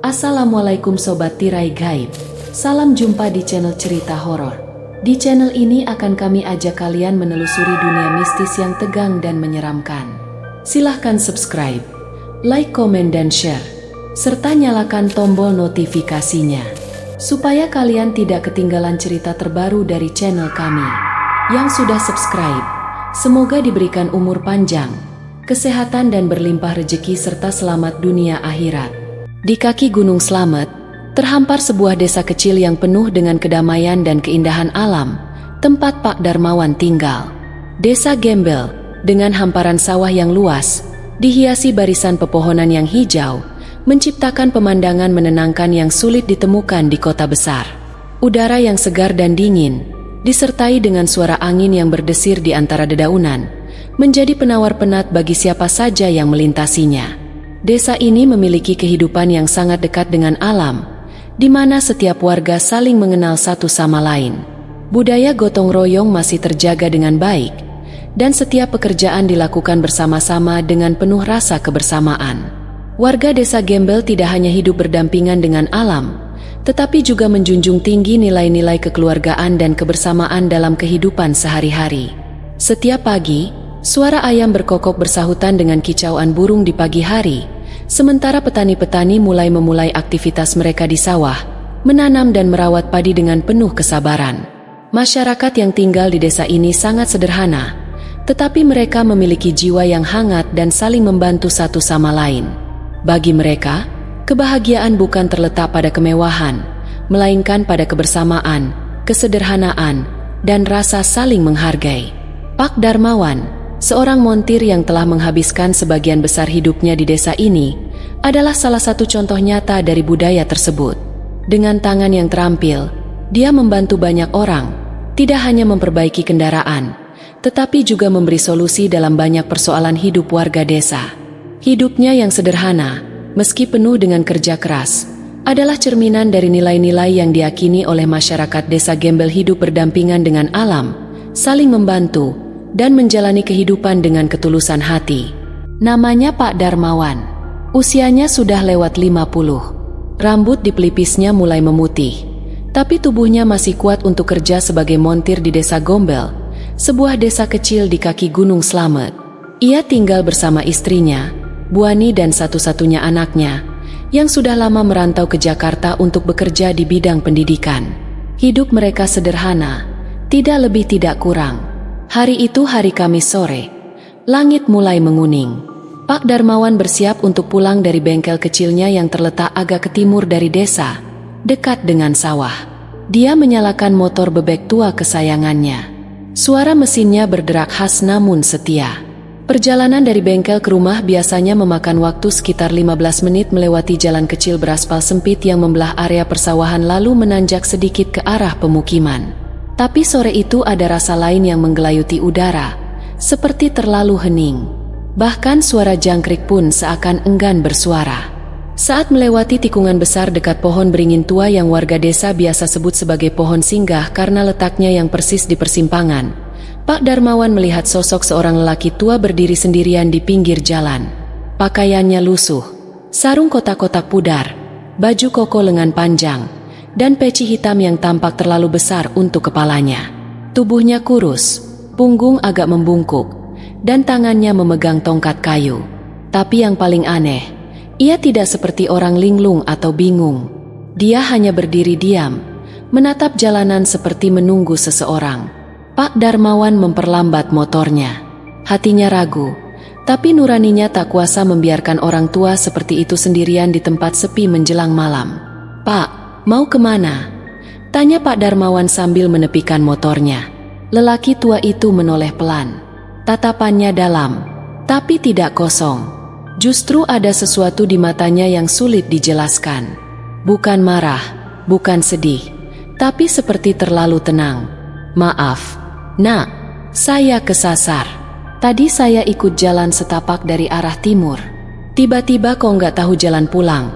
Assalamualaikum Sobat Tirai Gaib. Salam jumpa di channel cerita horor. Di channel ini akan kami ajak kalian menelusuri dunia mistis yang tegang dan menyeramkan. Silahkan subscribe, like, komen, dan share, serta nyalakan tombol notifikasinya, supaya kalian tidak ketinggalan cerita terbaru dari channel kami. Yang sudah subscribe, semoga diberikan umur panjang, kesehatan, dan berlimpah rezeki serta selamat dunia akhirat. Di kaki Gunung Slamet, terhampar sebuah desa kecil yang penuh dengan kedamaian dan keindahan alam, tempat Pak Darmawan tinggal. Desa Gembel, dengan hamparan sawah yang luas, dihiasi barisan pepohonan yang hijau, menciptakan pemandangan menenangkan yang sulit ditemukan di kota besar. Udara yang segar dan dingin, disertai dengan suara angin yang berdesir di antara dedaunan, menjadi penawar penat bagi siapa saja yang melintasinya. Desa ini memiliki kehidupan yang sangat dekat dengan alam, di mana setiap warga saling mengenal satu sama lain. Budaya gotong royong masih terjaga dengan baik, dan setiap pekerjaan dilakukan bersama-sama dengan penuh rasa kebersamaan. Warga desa Gembel tidak hanya hidup berdampingan dengan alam, tetapi juga menjunjung tinggi nilai-nilai kekeluargaan dan kebersamaan dalam kehidupan sehari-hari. Setiap pagi, suara ayam berkokok bersahutan dengan kicauan burung di pagi hari, sementara petani-petani memulai aktivitas mereka di sawah, menanam dan merawat padi dengan penuh kesabaran. Masyarakat yang tinggal di desa ini sangat sederhana, tetapi mereka memiliki jiwa yang hangat dan saling membantu satu sama lain. Bagi mereka, kebahagiaan bukan terletak pada kemewahan, melainkan pada kebersamaan, kesederhanaan, dan rasa saling menghargai. Pak Darmawan, seorang montir yang telah menghabiskan sebagian besar hidupnya di desa ini, adalah salah satu contoh nyata dari budaya tersebut. Dengan tangan yang terampil, dia membantu banyak orang, tidak hanya memperbaiki kendaraan, tetapi juga memberi solusi dalam banyak persoalan hidup warga desa. Hidupnya yang sederhana, meski penuh dengan kerja keras, adalah cerminan dari nilai-nilai yang diyakini oleh masyarakat desa Gembel: hidup berdampingan dengan alam, saling membantu, dan menjalani kehidupan dengan ketulusan hati. Namanya Pak Darmawan. Usianya sudah lewat 50. Rambut di pelipisnya mulai memutih, tapi tubuhnya masih kuat untuk kerja sebagai montir di desa Gembel, sebuah desa kecil di kaki Gunung Slamet. Ia tinggal bersama istrinya, Buani, dan satu-satunya anaknya, yang sudah lama merantau ke Jakarta untuk bekerja di bidang pendidikan. Hidup mereka sederhana, tidak lebih tidak kurang. Hari itu hari Kamis sore, langit mulai menguning. Pak Darmawan bersiap untuk pulang dari bengkel kecilnya yang terletak agak ke timur dari desa, dekat dengan sawah. Dia menyalakan motor bebek tua kesayangannya. Suara mesinnya berderak khas namun setia. Perjalanan dari bengkel ke rumah biasanya memakan waktu sekitar 15 menit melewati jalan kecil beraspal sempit yang membelah area persawahan lalu menanjak sedikit ke arah pemukiman. Tapi sore itu ada rasa lain yang menggelayuti udara, seperti terlalu hening. Bahkan suara jangkrik pun seakan enggan bersuara. Saat melewati tikungan besar dekat pohon beringin tua yang warga desa biasa sebut sebagai pohon singgah karena letaknya yang persis di persimpangan, Pak Darmawan melihat sosok seorang lelaki tua berdiri sendirian di pinggir jalan. Pakaiannya lusuh, sarung kotak-kotak pudar, baju koko lengan panjang, dan peci hitam yang tampak terlalu besar untuk kepalanya. Tubuhnya kurus, punggung agak membungkuk, dan tangannya memegang tongkat kayu. Tapi yang paling aneh, ia tidak seperti orang linglung atau bingung. Dia hanya berdiri diam, menatap jalanan seperti menunggu seseorang. Pak Darmawan memperlambat motornya. Hatinya ragu, tapi nuraninya tak kuasa membiarkan orang tua seperti itu sendirian di tempat sepi menjelang malam. "Pak, mau kemana?" tanya Pak Darmawan sambil menepikan motornya. Lelaki tua itu menoleh pelan. Tatapannya dalam, tapi tidak kosong. Justru ada sesuatu di matanya yang sulit dijelaskan. Bukan marah, bukan sedih, tapi seperti terlalu tenang. "Maaf, Nak, saya kesasar. Tadi saya ikut jalan setapak dari arah timur. Tiba-tiba kok nggak tahu jalan pulang."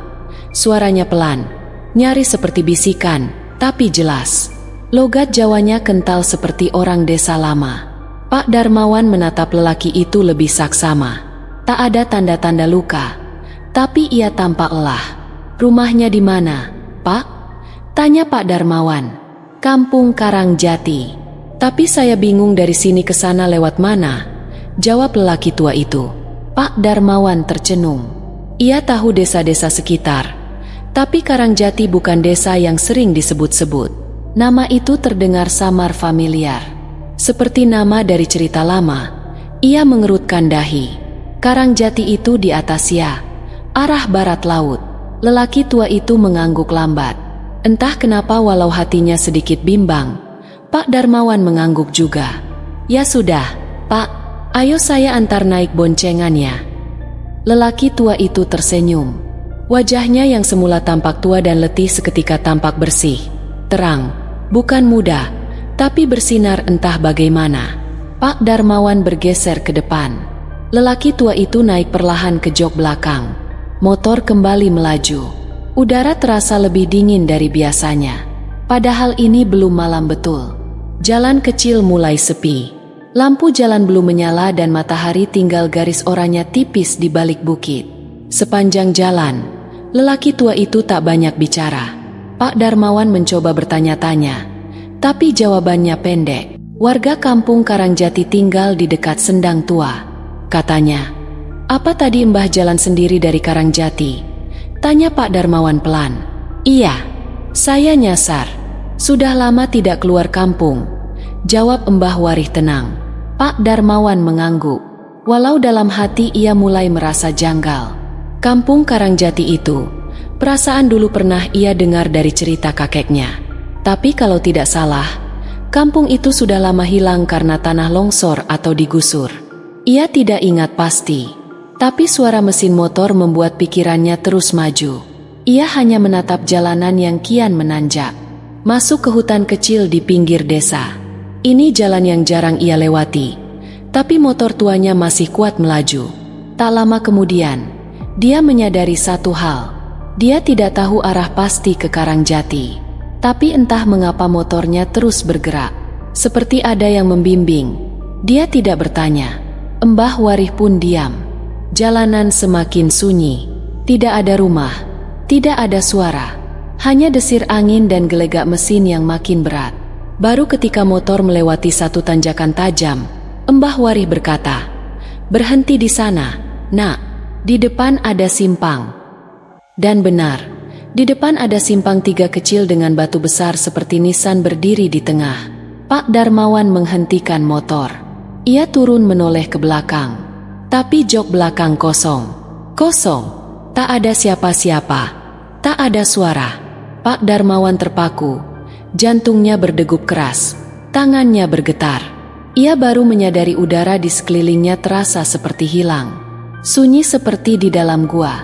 Suaranya pelan, nyaris seperti bisikan, tapi jelas. Logat Jawanya kental seperti orang desa lama. Pak Darmawan menatap lelaki itu lebih saksama. Tak ada tanda-tanda luka, tapi ia tampak lelah. Rumahnya di mana, Pak? Tanya Pak Darmawan. Kampung Karangjati. Tapi saya bingung dari sini ke sana lewat mana? Jawab lelaki tua itu. Pak Darmawan tercenung. Ia tahu desa-desa sekitar. Tapi Karangjati bukan desa yang sering disebut-sebut. Nama itu terdengar samar familiar. Seperti nama dari cerita lama. Ia mengerutkan dahi. Karangjati itu di Atasya, arah barat laut. Lelaki tua itu mengangguk lambat. Entah kenapa walau hatinya sedikit bimbang, Pak Darmawan mengangguk juga. Ya sudah, Pak, ayo saya antar naik boncengannya. Lelaki tua itu tersenyum. Wajahnya yang semula tampak tua dan letih seketika tampak bersih, terang, bukan muda, tapi bersinar entah bagaimana. Pak Darmawan bergeser ke depan. Lelaki tua itu naik perlahan ke jok belakang. Motor kembali melaju. Udara terasa lebih dingin dari biasanya. Padahal ini belum malam betul. Jalan kecil mulai sepi. Lampu jalan belum menyala dan matahari tinggal garis oranye tipis di balik bukit. Sepanjang jalan, lelaki tua itu tak banyak bicara. Pak Darmawan mencoba bertanya-tanya, tapi jawabannya pendek. Warga kampung Karangjati tinggal di dekat Sendang Tua. Katanya, apa tadi Mbah jalan sendiri dari Karangjati? Tanya Pak Darmawan pelan. Iya, saya nyasar. Sudah lama tidak keluar kampung. Jawab Mbah Warih tenang. Pak Darmawan mengangguk. Walau dalam hati ia mulai merasa janggal. Kampung Karangjati itu, perasaan dulu pernah ia dengar dari cerita kakeknya. Tapi kalau tidak salah, kampung itu sudah lama hilang karena tanah longsor atau digusur. Ia tidak ingat pasti. Tapi suara mesin motor membuat pikirannya terus maju. Ia hanya menatap jalanan yang kian menanjak. Masuk ke hutan kecil di pinggir desa. Ini jalan yang jarang ia lewati. Tapi motor tuanya masih kuat melaju. Tak lama kemudian, dia menyadari satu hal. Dia tidak tahu arah pasti ke Karangjati. Tapi entah mengapa motornya terus bergerak. Seperti ada yang membimbing. Dia tidak bertanya. Mbah Warih pun diam. Jalanan semakin sunyi. Tidak ada rumah, tidak ada suara. Hanya desir angin dan gelegak mesin yang makin berat. Baru ketika motor melewati satu tanjakan tajam, Mbah Warih berkata, "Berhenti di sana, Nak. Di depan ada simpang." Dan benar, di depan ada simpang tiga kecil dengan batu besar seperti nisan berdiri di tengah. Pak Darmawan menghentikan motor. Ia turun menoleh ke belakang. Tapi jok belakang kosong. Kosong. Tak ada siapa-siapa. Tak ada suara. Pak Darmawan terpaku. Jantungnya berdegup keras. Tangannya bergetar. Ia baru menyadari udara di sekelilingnya terasa seperti hilang. Sunyi seperti di dalam gua.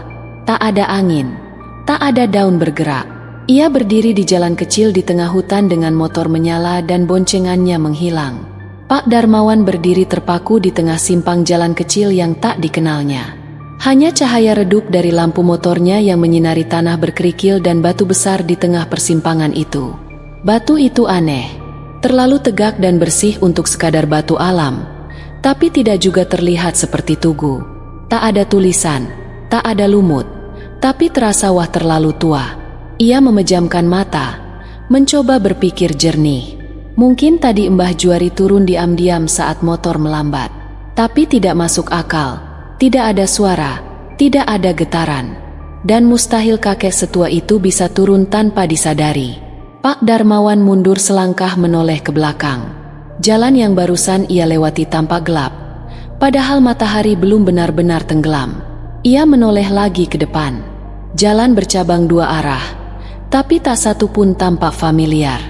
Tak ada angin. Tak ada daun bergerak. Ia berdiri di jalan kecil di tengah hutan dengan motor menyala dan boncengannya menghilang. Pak Darmawan berdiri terpaku di tengah simpang jalan kecil yang tak dikenalnya. Hanya cahaya redup dari lampu motornya yang menyinari tanah berkerikil dan batu besar di tengah persimpangan itu. Batu itu aneh, terlalu tegak dan bersih untuk sekadar batu alam, tapi tidak juga terlihat seperti tugu. Tak ada tulisan, tak ada lumut, tapi terasa wah terlalu tua. Ia memejamkan mata, mencoba berpikir jernih. Mungkin tadi Mbah Juari turun diam-diam saat motor melambat. Tapi tidak masuk akal. Tidak ada suara, tidak ada getaran. Dan mustahil kakek setua itu bisa turun tanpa disadari. Pak Darmawan mundur selangkah menoleh ke belakang. Jalan yang barusan ia lewati tampak gelap. Padahal matahari belum benar-benar tenggelam. Ia menoleh lagi ke depan. Jalan bercabang dua arah. Tapi tak satu pun tampak familiar.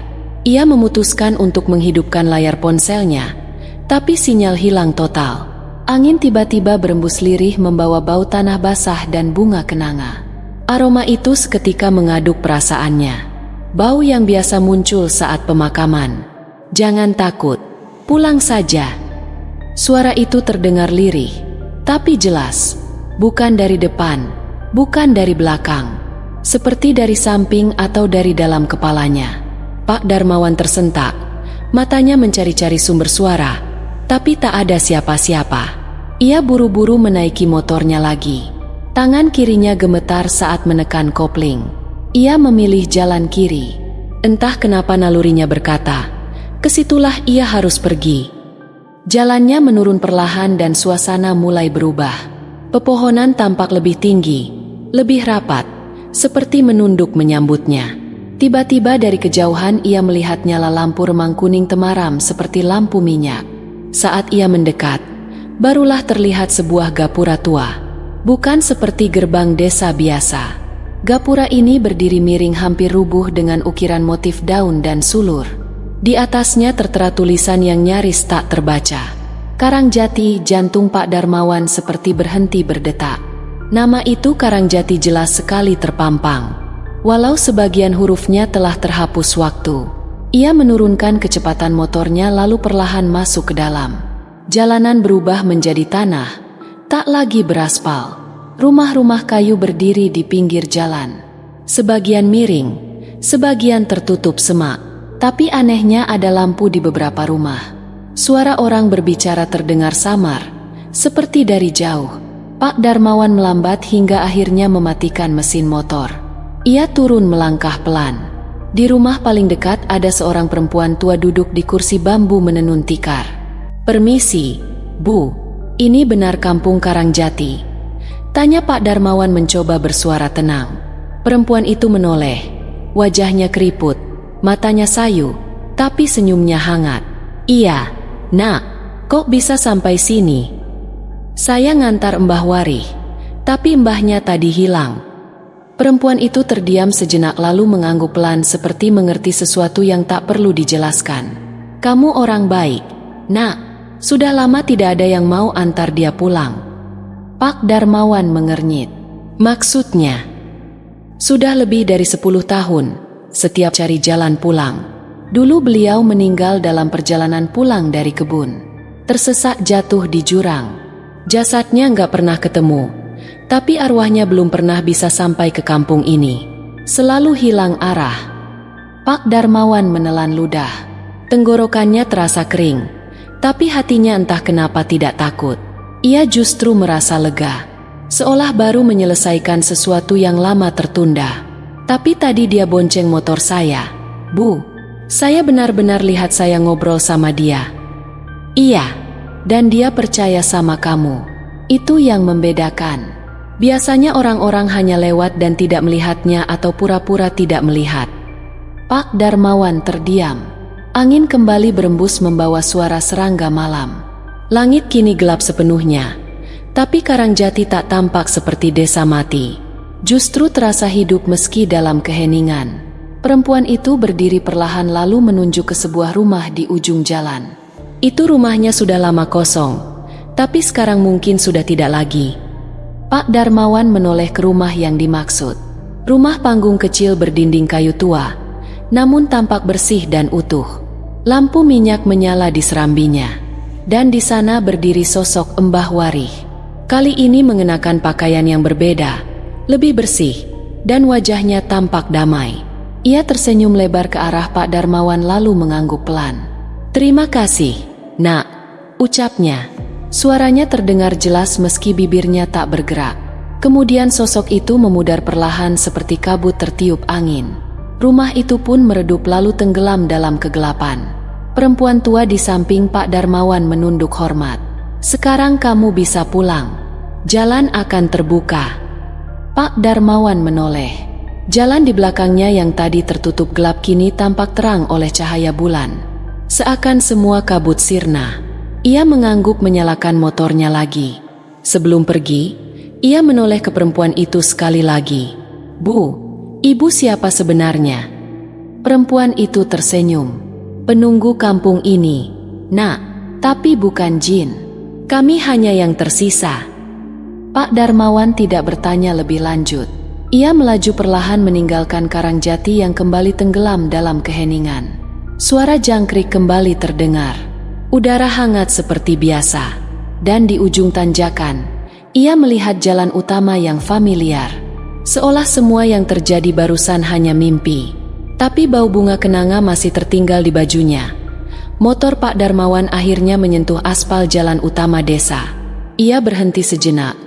Ia memutuskan untuk menghidupkan layar ponselnya, tapi sinyal hilang total. Angin tiba-tiba berembus lirih membawa bau tanah basah dan bunga kenanga. Aroma itu seketika mengaduk perasaannya. Bau yang biasa muncul saat pemakaman. "Jangan takut, pulang saja." Suara itu terdengar lirih, tapi jelas. Bukan dari depan, bukan dari belakang. Seperti dari samping atau dari dalam kepalanya. Pak Darmawan tersentak, matanya mencari-cari sumber suara, tapi tak ada siapa-siapa. Ia buru-buru menaiki motornya lagi. Tangan kirinya gemetar saat menekan kopling. Ia memilih jalan kiri. Entah kenapa nalurinya berkata, kesitulah ia harus pergi. Jalannya menurun perlahan dan suasana mulai berubah. Pepohonan tampak lebih tinggi, lebih rapat, seperti menunduk menyambutnya. Tiba-tiba dari kejauhan ia melihat nyala lampu remang kuning temaram seperti lampu minyak. Saat ia mendekat, barulah terlihat sebuah gapura tua. Bukan seperti gerbang desa biasa. Gapura ini berdiri miring hampir rubuh dengan ukiran motif daun dan sulur. Di atasnya tertera tulisan yang nyaris tak terbaca. Karangjati, jantung Pak Darmawan seperti berhenti berdetak. Nama itu Karangjati jelas sekali terpampang. Walau sebagian hurufnya telah terhapus waktu. Ia menurunkan kecepatan motornya lalu perlahan masuk ke dalam. Jalanan berubah menjadi tanah, tak lagi beraspal. Rumah-rumah kayu berdiri di pinggir jalan. Sebagian miring, sebagian tertutup semak. Tapi anehnya ada lampu di beberapa rumah. Suara orang berbicara terdengar samar, seperti dari jauh. Pak Darmawan melambat hingga akhirnya mematikan mesin motor. Ia turun melangkah pelan. Di rumah paling dekat ada seorang perempuan tua duduk di kursi bambu menenun tikar. "Permisi, Bu. Ini benar kampung Karangjati?" tanya Pak Darmawan mencoba bersuara tenang. Perempuan itu menoleh. Wajahnya keriput, matanya sayu, tapi senyumnya hangat. "Iya, Nak. Kok bisa sampai sini?" "Saya ngantar Mbah Warih, tapi mbahnya tadi hilang." Perempuan itu terdiam sejenak lalu mengangguk pelan seperti mengerti sesuatu yang tak perlu dijelaskan. "Kamu orang baik, Nak. Sudah lama tidak ada yang mau antar dia pulang." Pak Darmawan mengernyit. "Maksudnya?" "Sudah lebih dari 10 tahun, setiap cari jalan pulang. Dulu beliau meninggal dalam perjalanan pulang dari kebun. Tersesak jatuh di jurang. Jasadnya nggak pernah ketemu, tapi arwahnya belum pernah bisa sampai ke kampung ini. Selalu hilang arah." Pak Darmawan menelan ludah. Tenggorokannya terasa kering. Tapi hatinya entah kenapa tidak takut. Ia justru merasa lega, seolah baru menyelesaikan sesuatu yang lama tertunda. "Tapi tadi dia bonceng motor saya, Bu. Saya benar-benar lihat saya ngobrol sama dia." "Iya, dan dia percaya sama kamu. Itu yang membedakan. Biasanya orang-orang hanya lewat dan tidak melihatnya atau pura-pura tidak melihat." Pak Darmawan terdiam. Angin kembali berembus membawa suara serangga malam. Langit kini gelap sepenuhnya, tapi Karangjati tak tampak seperti desa mati. Justru terasa hidup meski dalam keheningan. Perempuan itu berdiri perlahan lalu menunjuk ke sebuah rumah di ujung jalan. Itu rumahnya sudah lama kosong, tapi sekarang mungkin sudah tidak lagi. Pak Darmawan menoleh ke rumah yang dimaksud. Rumah panggung kecil berdinding kayu tua, namun tampak bersih dan utuh. Lampu minyak menyala di serambinya, dan di sana berdiri sosok Mbah Warih. Kali ini mengenakan pakaian yang berbeda, lebih bersih, dan wajahnya tampak damai. Ia tersenyum lebar ke arah Pak Darmawan lalu mengangguk pelan. "Terima kasih, Nak," ucapnya. Suaranya terdengar jelas meski bibirnya tak bergerak. Kemudian sosok itu memudar perlahan seperti kabut tertiup angin. Rumah itu pun meredup lalu tenggelam dalam kegelapan. Perempuan tua di samping Pak Darmawan menunduk hormat. "Sekarang kamu bisa pulang. Jalan akan terbuka." Pak Darmawan menoleh. Jalan di belakangnya yang tadi tertutup gelap kini tampak terang oleh cahaya bulan. Seakan semua kabut sirna. Ia mengangguk menyalakan motornya lagi. Sebelum pergi, ia menoleh ke perempuan itu sekali lagi. "Bu, Ibu siapa sebenarnya?" Perempuan itu tersenyum. "Penunggu kampung ini, Nak, tapi bukan jin. Kami hanya yang tersisa." Pak Darmawan tidak bertanya lebih lanjut. Ia melaju perlahan meninggalkan Karangjati yang kembali tenggelam dalam keheningan. Suara jangkrik kembali terdengar. Udara hangat seperti biasa. Dan di ujung tanjakan, ia melihat jalan utama yang familiar. Seolah semua yang terjadi barusan hanya mimpi. Tapi bau bunga kenanga masih tertinggal di bajunya. Motor Pak Darmawan akhirnya menyentuh aspal jalan utama desa. Ia berhenti sejenak,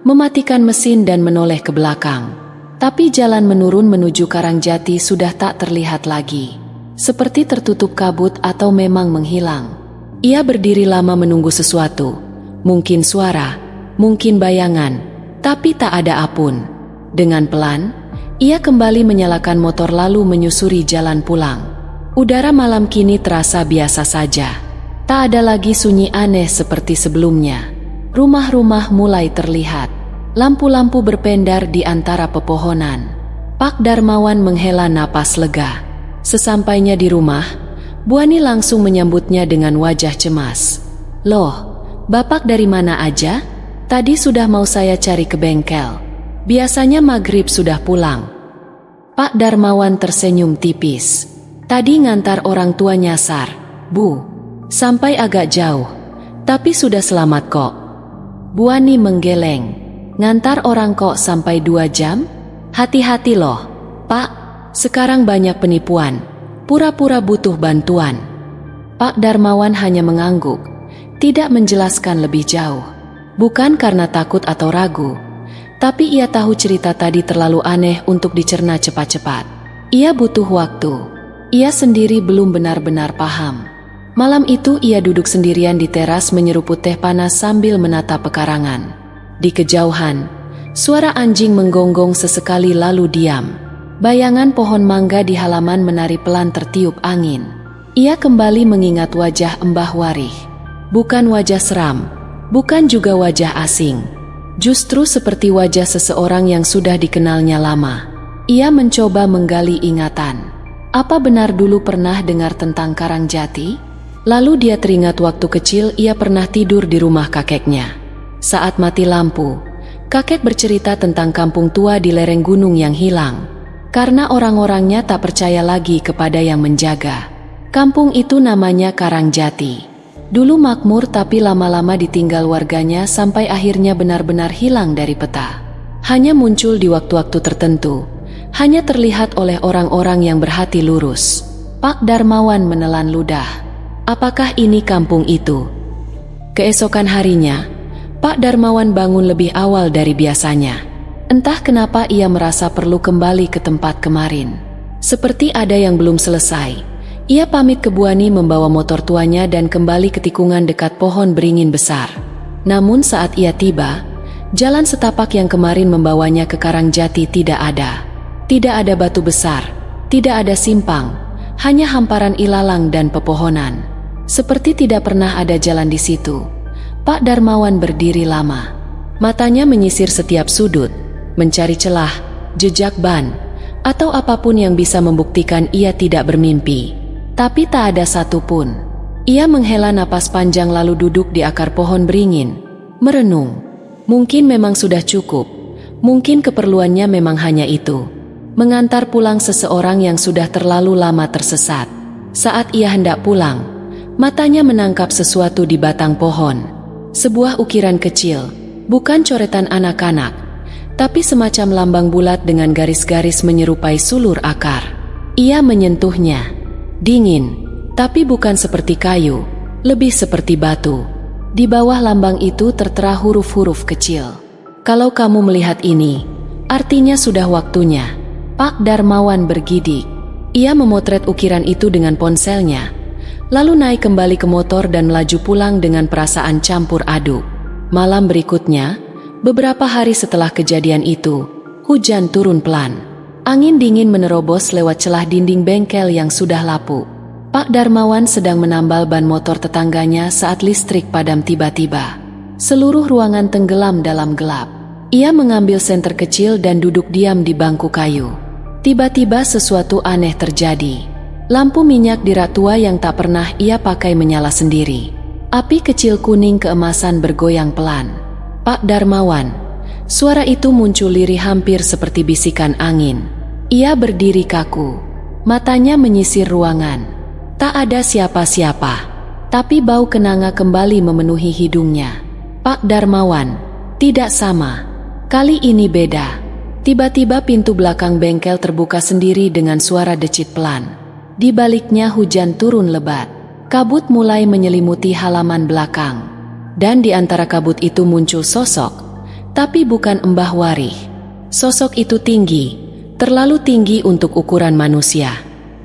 mematikan mesin dan menoleh ke belakang. Tapi jalan menurun menuju Karangjati sudah tak terlihat lagi. Seperti tertutup kabut atau memang menghilang. Ia berdiri lama menunggu sesuatu. Mungkin suara, mungkin bayangan, tapi tak ada apun. Dengan pelan, ia kembali menyalakan motor lalu menyusuri jalan pulang. Udara malam kini terasa biasa saja. Tak ada lagi sunyi aneh seperti sebelumnya. Rumah-rumah mulai terlihat. Lampu-lampu berpendar di antara pepohonan. Pak Darmawan menghela napas lega. Sesampainya di rumah, Bu Ani langsung menyambutnya dengan wajah cemas. "Loh, Bapak dari mana aja? Tadi sudah mau saya cari ke bengkel. Biasanya maghrib sudah pulang." Pak Darmawan tersenyum tipis. "Tadi ngantar orang tua nyasar, Bu. Sampai agak jauh, tapi sudah selamat kok." Bu Ani menggeleng. "Ngantar orang kok sampai 2 jam? Hati-hati loh, Pak. Sekarang banyak penipuan. Pura-pura butuh bantuan." Pak Darmawan hanya mengangguk, tidak menjelaskan lebih jauh. Bukan karena takut atau ragu, tapi ia tahu cerita tadi terlalu aneh untuk dicerna cepat-cepat. Ia butuh waktu. Ia sendiri belum benar-benar paham. Malam itu ia duduk sendirian di teras menyeruput teh panas sambil menatap pekarangan. Di kejauhan, suara anjing menggonggong sesekali lalu diam. Bayangan pohon mangga di halaman menari pelan tertiup angin. Ia kembali mengingat wajah Mbah Warih. Bukan wajah seram, bukan juga wajah asing. Justru seperti wajah seseorang yang sudah dikenalnya lama. Ia mencoba menggali ingatan. Apa benar dulu pernah dengar tentang Karangjati? Lalu dia teringat waktu kecil ia pernah tidur di rumah kakeknya. Saat mati lampu, kakek bercerita tentang kampung tua di lereng gunung yang hilang. Karena orang-orangnya tak percaya lagi kepada yang menjaga. Kampung itu namanya Karangjati. Dulu makmur tapi lama-lama ditinggal warganya sampai akhirnya benar-benar hilang dari peta. Hanya muncul di waktu-waktu tertentu. Hanya terlihat oleh orang-orang yang berhati lurus. Pak Darmawan menelan ludah. Apakah ini kampung itu? Keesokan harinya, Pak Darmawan bangun lebih awal dari biasanya. Entah kenapa ia merasa perlu kembali ke tempat kemarin. Seperti ada yang belum selesai. Ia pamit ke Bu Ani membawa motor tuanya dan kembali ke tikungan dekat pohon beringin besar. Namun saat ia tiba, jalan setapak yang kemarin membawanya ke Karangjati tidak ada. Tidak ada batu besar, tidak ada simpang, hanya hamparan ilalang dan pepohonan. Seperti tidak pernah ada jalan di situ. Pak Darmawan berdiri lama. Matanya menyisir setiap sudut, mencari celah, jejak ban, atau apapun yang bisa membuktikan ia tidak bermimpi. Tapi tak ada satupun. Ia menghela napas panjang lalu duduk di akar pohon beringin, merenung. Mungkin memang sudah cukup. Mungkin keperluannya memang hanya itu. Mengantar pulang seseorang yang sudah terlalu lama tersesat. Saat ia hendak pulang, matanya menangkap sesuatu di batang pohon. Sebuah ukiran kecil, bukan coretan anak-anak, tapi semacam lambang bulat dengan garis-garis menyerupai sulur akar. Ia menyentuhnya. Dingin, tapi bukan seperti kayu, lebih seperti batu. Di bawah lambang itu tertera huruf-huruf kecil. "Kalau kamu melihat ini, artinya sudah waktunya." Pak Darmawan bergidik. Ia memotret ukiran itu dengan ponselnya, lalu naik kembali ke motor dan melaju pulang dengan perasaan campur aduk. Malam berikutnya, beberapa hari setelah kejadian itu, hujan turun pelan. Angin dingin menerobos lewat celah dinding bengkel yang sudah lapuk. Pak Darmawan sedang menambal ban motor tetangganya saat listrik padam tiba-tiba. Seluruh ruangan tenggelam dalam gelap. Ia mengambil senter kecil dan duduk diam di bangku kayu. Tiba-tiba sesuatu aneh terjadi. Lampu minyak di rak tua yang tak pernah ia pakai menyala sendiri. Api kecil kuning keemasan bergoyang pelan. "Pak Darmawan." Suara itu muncul lirih hampir seperti bisikan angin. Ia berdiri kaku. Matanya menyisir ruangan. Tak ada siapa-siapa. Tapi bau kenanga kembali memenuhi hidungnya. "Pak Darmawan." Tidak sama. Kali ini beda. Tiba-tiba pintu belakang bengkel terbuka sendiri dengan suara decit pelan. Di baliknya hujan turun lebat. Kabut mulai menyelimuti halaman belakang. Dan di antara kabut itu muncul sosok. Tapi bukan Mbah Warih. Sosok itu tinggi, terlalu tinggi untuk ukuran manusia.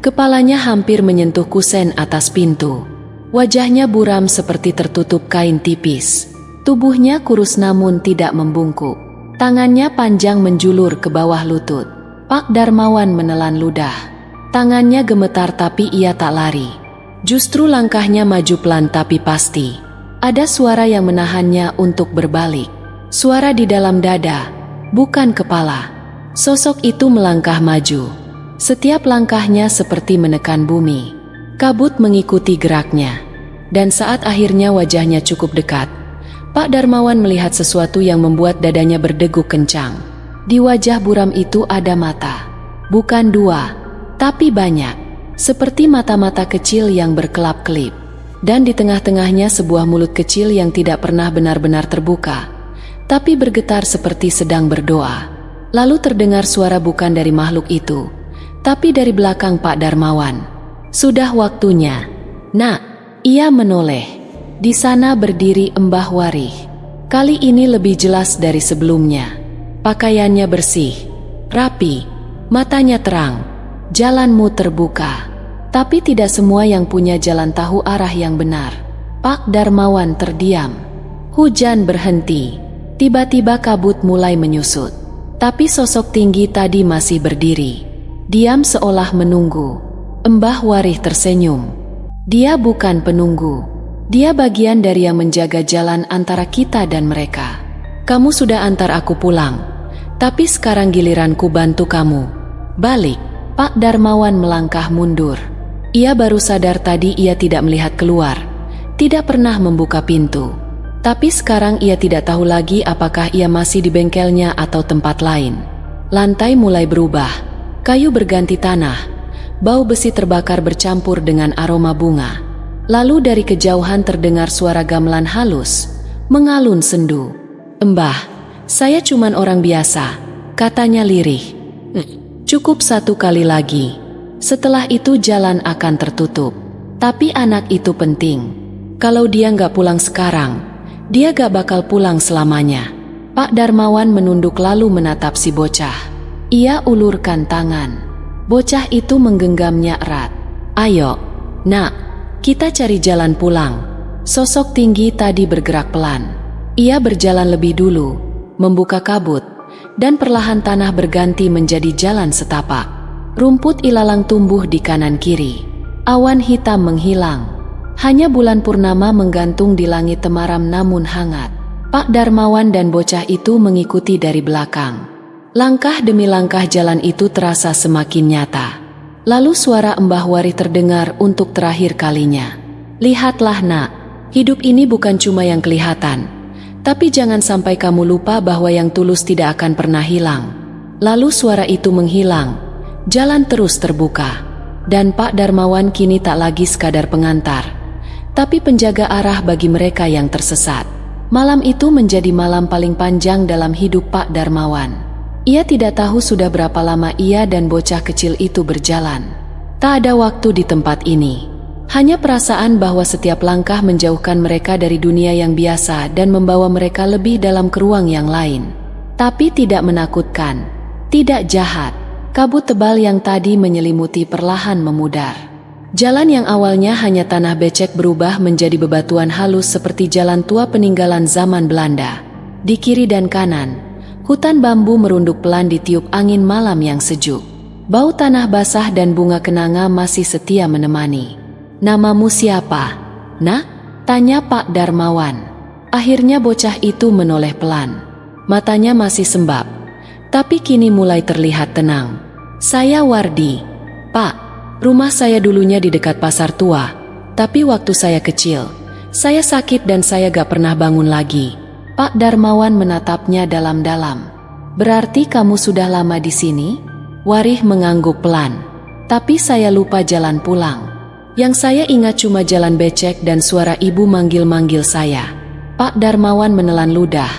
Kepalanya hampir menyentuh kusen atas pintu. Wajahnya buram seperti tertutup kain tipis. Tubuhnya kurus namun tidak membungkuk. Tangannya panjang menjulur ke bawah lutut. Pak Darmawan menelan ludah. Tangannya gemetar tapi ia tak lari. Justru langkahnya maju pelan tapi pasti. Ada suara yang menahannya untuk berbalik. Suara di dalam dada, bukan kepala. Sosok itu melangkah maju. Setiap langkahnya seperti menekan bumi. Kabut mengikuti geraknya. Dan saat akhirnya wajahnya cukup dekat, Pak Darmawan melihat sesuatu yang membuat dadanya berdeguk kencang. Di wajah buram itu ada mata. Bukan dua, tapi banyak. Seperti mata-mata kecil yang berkelap-kelip. Dan di tengah-tengahnya sebuah mulut kecil yang tidak pernah benar-benar terbuka, tapi bergetar seperti sedang berdoa. Lalu terdengar suara bukan dari makhluk itu, tapi dari belakang Pak Darmawan. Sudah waktunya. Nak, ia menoleh. Di sana berdiri Mbah Warih. Kali ini lebih jelas dari sebelumnya. Pakaiannya bersih, rapi, matanya terang. Jalanmu terbuka. Tapi tidak semua yang punya jalan tahu arah yang benar. Pak Darmawan terdiam. Hujan berhenti. Tiba-tiba kabut mulai menyusut. Tapi sosok tinggi tadi masih berdiri. Diam seolah menunggu. Mbah Warih tersenyum. Dia bukan penunggu. Dia bagian dari yang menjaga jalan antara kita dan mereka. Kamu sudah antar aku pulang. Tapi sekarang giliranku bantu kamu. Balik. Pak Darmawan melangkah mundur. Ia baru sadar tadi ia tidak melihat keluar. Tidak pernah membuka pintu. Tapi sekarang ia tidak tahu lagi apakah ia masih di bengkelnya atau tempat lain. Lantai mulai berubah. Kayu berganti tanah. Bau besi terbakar bercampur dengan aroma bunga. Lalu dari kejauhan terdengar suara gamelan halus, mengalun sendu. Mbah, saya cuman orang biasa, katanya lirih. Cukup satu kali lagi. Setelah itu jalan akan tertutup. Tapi anak itu penting. Kalau dia nggak pulang sekarang, dia gak bakal pulang selamanya. Pak Darmawan menunduk lalu menatap si bocah. Ia ulurkan tangan. Bocah itu menggenggamnya erat. Ayo, nak, kita cari jalan pulang. Sosok tinggi tadi bergerak pelan. Ia berjalan lebih dulu, membuka kabut, dan perlahan tanah berganti menjadi jalan setapak. Rumput ilalang tumbuh di kanan kiri. Awan hitam menghilang. Hanya bulan purnama menggantung di langit temaram namun hangat. Pak Darmawan dan bocah itu mengikuti dari belakang. Langkah demi langkah jalan itu terasa semakin nyata. Lalu suara Mbah Warih terdengar untuk terakhir kalinya. Lihatlah nak, hidup ini bukan cuma yang kelihatan. Tapi jangan sampai kamu lupa bahwa yang tulus tidak akan pernah hilang. Lalu suara itu menghilang. Jalan terus terbuka. Dan Pak Darmawan kini tak lagi sekadar pengantar, tapi penjaga arah bagi mereka yang tersesat. Malam itu menjadi malam paling panjang dalam hidup Pak Darmawan. Ia tidak tahu sudah berapa lama ia dan bocah kecil itu berjalan. Tak ada waktu di tempat ini. Hanya perasaan bahwa setiap langkah menjauhkan mereka dari dunia yang biasa dan membawa mereka lebih dalam ke ruang yang lain. Tapi tidak menakutkan, tidak jahat. Kabut tebal yang tadi menyelimuti perlahan memudar. Jalan yang awalnya hanya tanah becek berubah menjadi bebatuan halus seperti jalan tua peninggalan zaman Belanda. Di kiri dan kanan, hutan bambu merunduk pelan ditiup angin malam yang sejuk. Bau tanah basah dan bunga kenanga masih setia menemani. Namamu siapa? Nak? Tanya Pak Darmawan. Akhirnya bocah itu menoleh pelan. Matanya masih sembab, tapi kini mulai terlihat tenang. Saya Wardi. Pak, rumah saya dulunya di dekat pasar tua, tapi waktu saya kecil, saya sakit dan saya gak pernah bangun lagi. Pak Darmawan menatapnya dalam-dalam. Berarti kamu sudah lama di sini? Warih mengangguk pelan. Tapi saya lupa jalan pulang. Yang saya ingat cuma jalan becek dan suara ibu manggil-manggil saya. Pak Darmawan menelan ludah.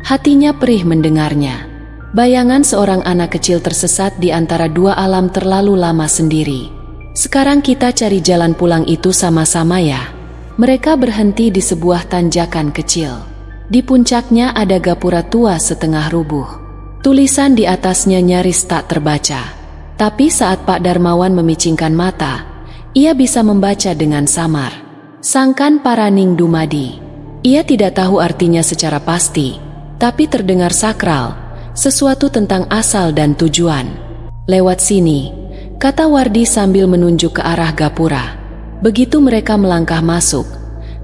Hatinya perih mendengarnya. Bayangan seorang anak kecil tersesat di antara dua alam terlalu lama sendiri. Sekarang kita cari jalan pulang itu sama-sama ya. Mereka berhenti di sebuah tanjakan kecil. Di puncaknya ada gapura tua setengah rubuh. Tulisan di atasnya nyaris tak terbaca. Tapi saat Pak Darmawan memicingkan mata, ia bisa membaca dengan samar. Sangkan Paraning Dumadi. Ia tidak tahu artinya secara pasti, tapi terdengar sakral, sesuatu tentang asal dan tujuan. Lewat sini, kata Wardi sambil menunjuk ke arah gapura. Begitu mereka melangkah masuk,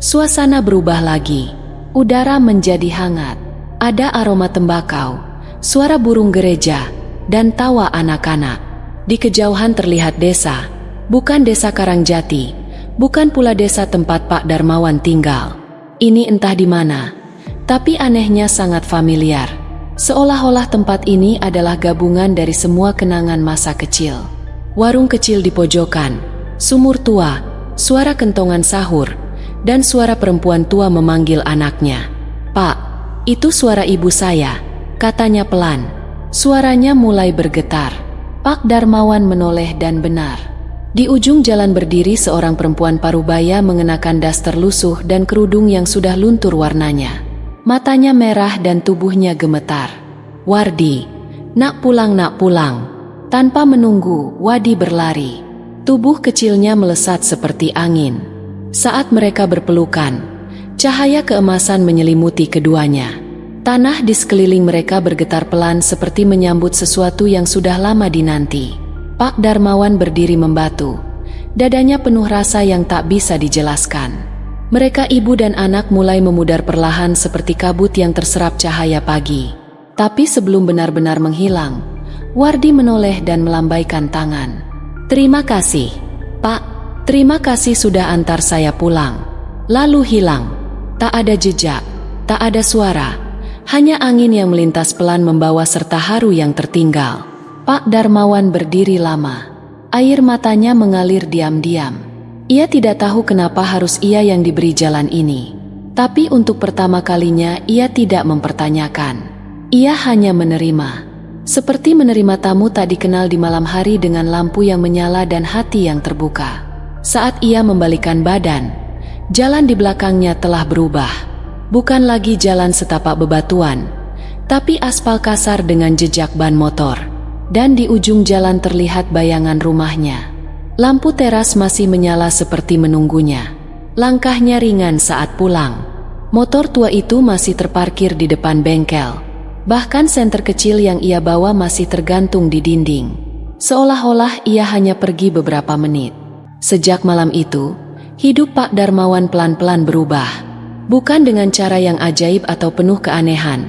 suasana berubah lagi. Udara menjadi hangat. Ada aroma tembakau, suara burung gereja, dan tawa anak-anak. Di kejauhan terlihat desa, bukan desa Karangjati, bukan pula desa tempat Pak Darmawan tinggal. Ini entah di mana, tapi anehnya sangat familiar. Seolah-olah tempat ini adalah gabungan dari semua kenangan masa kecil. Warung kecil di pojokan, sumur tua, suara kentongan sahur, dan suara perempuan tua memanggil anaknya. "Pak, itu suara ibu saya," katanya pelan. Suaranya mulai bergetar. Pak Darmawan menoleh dan benar. Di ujung jalan berdiri seorang perempuan parubaya mengenakan daster lusuh dan kerudung yang sudah luntur warnanya. Matanya merah dan tubuhnya gemetar. "Wardi, nak pulang, nak pulang." Tanpa menunggu, Wadi berlari. Tubuh kecilnya melesat seperti angin. Saat mereka berpelukan, cahaya keemasan menyelimuti keduanya. Tanah di sekeliling mereka bergetar pelan seperti menyambut sesuatu yang sudah lama dinanti. Pak Darmawan berdiri membatu. Dadanya penuh rasa yang tak bisa dijelaskan. Mereka ibu dan anak mulai memudar perlahan seperti kabut yang terserap cahaya pagi. Tapi sebelum benar-benar menghilang, Wardi menoleh dan melambaikan tangan. "Terima kasih, Pak. Terima kasih sudah antar saya pulang." Lalu hilang. Tak ada jejak, tak ada suara, hanya angin yang melintas pelan membawa serta haru yang tertinggal. Pak Darmawan berdiri lama. Air matanya mengalir diam-diam. Ia tidak tahu kenapa harus ia yang diberi jalan ini. Tapi untuk pertama kalinya ia tidak mempertanyakan. Ia hanya menerima. Seperti menerima tamu tak dikenal di malam hari dengan lampu yang menyala dan hati yang terbuka. Saat ia membalikan badan, jalan di belakangnya telah berubah. Bukan lagi jalan setapak bebatuan, tapi aspal kasar dengan jejak ban motor. Dan di ujung jalan terlihat bayangan rumahnya. Lampu teras masih menyala seperti menunggunya. Langkahnya ringan saat pulang. Motor tua itu masih terparkir di depan bengkel. Bahkan senter kecil yang ia bawa masih tergantung di dinding. Seolah-olah ia hanya pergi beberapa menit. Sejak malam itu, hidup Pak Darmawan pelan-pelan berubah. Bukan dengan cara yang ajaib atau penuh keanehan,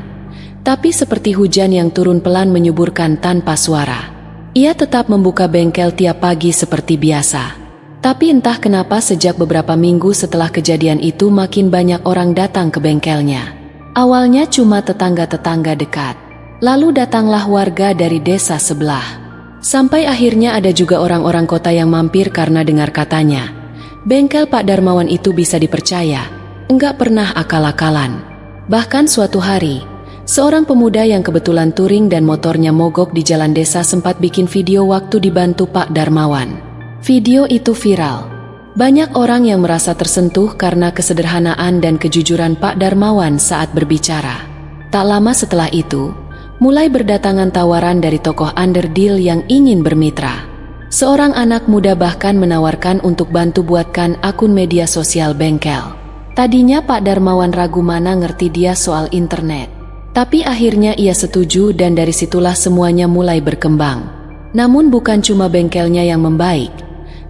tapi seperti hujan yang turun pelan menyuburkan tanpa suara. Ia tetap membuka bengkel tiap pagi seperti biasa. Tapi entah kenapa sejak beberapa minggu setelah kejadian itu makin banyak orang datang ke bengkelnya. Awalnya cuma tetangga-tetangga dekat. Lalu datanglah warga dari desa sebelah. Sampai akhirnya ada juga orang-orang kota yang mampir karena dengar katanya, bengkel Pak Darmawan itu bisa dipercaya, enggak pernah akal-akalan. Bahkan suatu hari, seorang pemuda yang kebetulan touring dan motornya mogok di jalan desa sempat bikin video waktu dibantu Pak Darmawan. Video itu viral. Banyak orang yang merasa tersentuh karena kesederhanaan dan kejujuran Pak Darmawan saat berbicara. Tak lama setelah itu, mulai berdatangan tawaran dari tokoh underdeal yang ingin bermitra. Seorang anak muda bahkan menawarkan untuk bantu buatkan akun media sosial bengkel. Tadinya Pak Darmawan ragu mana ngerti dia soal internet. Tapi akhirnya ia setuju dan dari situlah semuanya mulai berkembang. Namun bukan cuma bengkelnya yang membaik,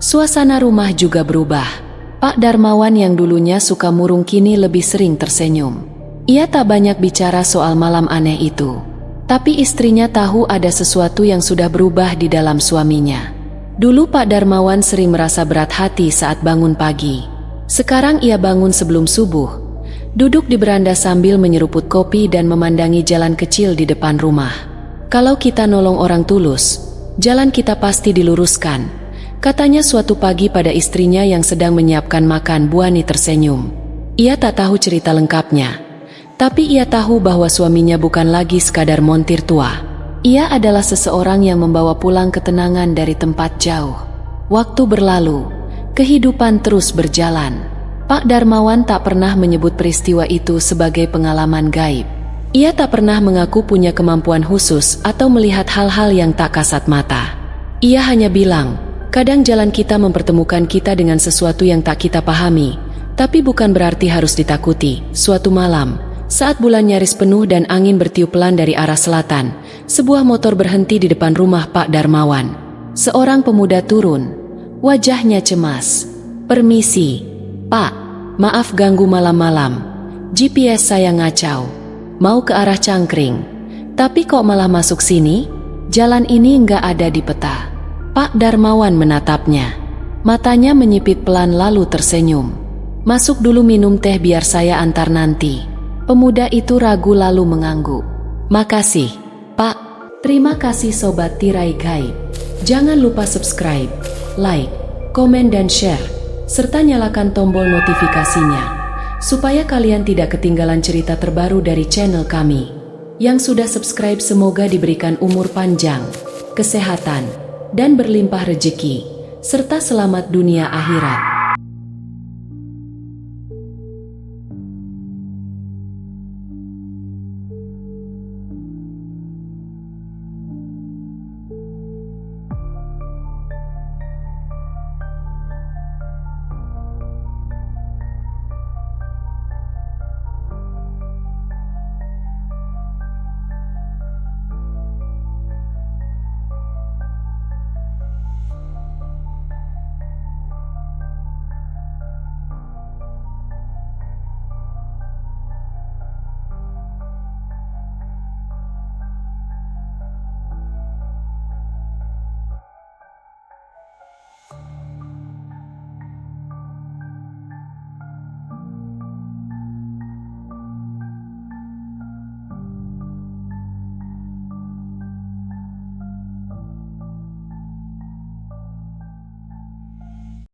suasana rumah juga berubah. Pak Darmawan yang dulunya suka murung kini lebih sering tersenyum. Ia tak banyak bicara soal malam aneh itu. Tapi istrinya tahu ada sesuatu yang sudah berubah di dalam suaminya. Dulu Pak Darmawan sering merasa berat hati saat bangun pagi. Sekarang ia bangun sebelum subuh, duduk di beranda sambil menyeruput kopi dan memandangi jalan kecil di depan rumah. Kalau kita nolong orang tulus, jalan kita pasti diluruskan, katanya suatu pagi pada istrinya yang sedang menyiapkan makan. Buani tersenyum. Ia tak tahu cerita lengkapnya. Tapi ia tahu bahwa suaminya bukan lagi sekadar montir tua. Ia adalah seseorang yang membawa pulang ketenangan dari tempat jauh. Waktu berlalu, kehidupan terus berjalan. Pak Darmawan tak pernah menyebut peristiwa itu sebagai pengalaman gaib. Ia tak pernah mengaku punya kemampuan khusus atau melihat hal-hal yang tak kasat mata. Ia hanya bilang, kadang jalan kita mempertemukan kita dengan sesuatu yang tak kita pahami, tapi bukan berarti harus ditakuti. Suatu malam, saat bulan nyaris penuh dan angin bertiup pelan dari arah selatan, sebuah motor berhenti di depan rumah Pak Darmawan. Seorang pemuda turun, wajahnya cemas. "Permisi, Pak, maaf ganggu malam-malam. GPS saya ngacau. Mau ke arah Cangkring. Tapi kok malah masuk sini? Jalan ini nggak ada di peta." Pak Darmawan menatapnya. Matanya menyipit pelan lalu tersenyum. "Masuk dulu minum teh biar saya antar nanti." Pemuda itu ragu lalu mengangguk. "Makasih, Pak." Terima kasih Sobat Tirai Gaib. Jangan lupa subscribe, like, komen dan share, serta nyalakan tombol notifikasinya, supaya kalian tidak ketinggalan cerita terbaru dari channel kami. Yang sudah subscribe semoga diberikan umur panjang, kesehatan, dan berlimpah rezeki, serta selamat dunia akhirat.